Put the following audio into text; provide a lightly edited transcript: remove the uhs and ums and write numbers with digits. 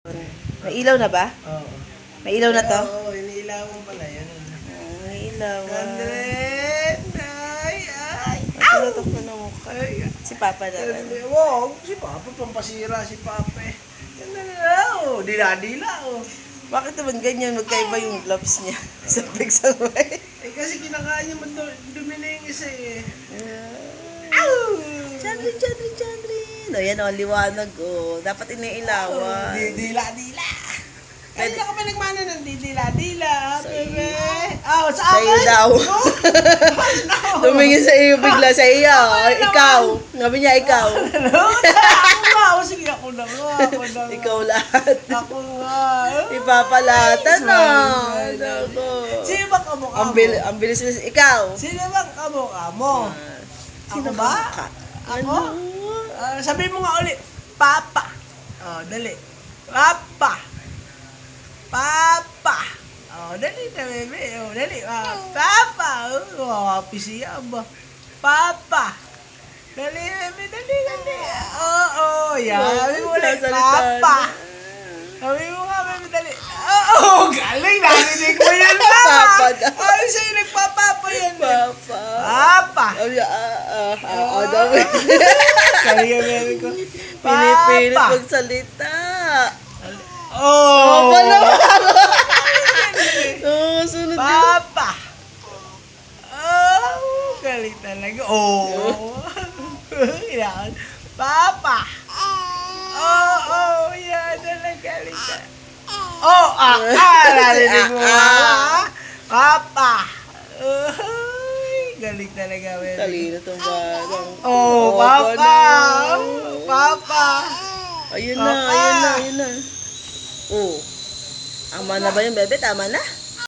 May ilaw na ba? Oo. May ilaw na to? Oo, iniilawan pala yan. May ilaw. Sandren! Ay! Ay! Natulatok ko na mukha. Ay! Si Papa na rin. Wow! Si Papa, pampasira si Papa eh. Yan na nga, oh. Dila-dila, oh. Bakit naman ganyan? Magkaiba yung gloves niya sa pixelway. Eh kasi kinakain niya dumi na yung isa eh. Chandrin. O yan o, liwanag o. Dapat iniilawan. Dila-dila. Ay, Pwede- hindi ka pa nagmana ng dila-dila, bebe. Sa Oh, sa iyo akin? daw. Tumingin sa iyo bigla sa iyo. Ikaw. Sabi niya ikaw. Ako nga. O sige, ako na nga. Ikaw lahat. Ako nga. Ipapalatan na. Smile. Naku. Sino ba kamukha mo? Ang bilis-bilis. Ikaw. Sino bang kamukha mo? Ako Sino ba? ka? Ako? Ano? Sabihin mo nga ulit. Papa. Oh, dali. Papa. Papa. Oh, dali na, bebe. Oh, dali. Papa. Oh, happy siya ba? Papa. Dali, bebe. Dali. Oo, yan. Sabi mo ulit. Papa. Sabi mo nga, bebe. Dali. Oo, galing. Narinig mo yun na. Papa daw. Ay, sa'yo nagpapapa yan. Papa. Papa. Dami. Sabi nga, bebe ko. Pinipilit Papa. magsalita. Oh. Sunod din. Papa. Oh, galing talaga. Oh. Yan. Papa. Oh, yan talaga. Galing ka. Oh, narinig mo ba? Papa. Galing talaga. Talino itong batang. Oh, Papa. Papa. Ayun na. Oh. Tama na ba yung bebe? Tama na?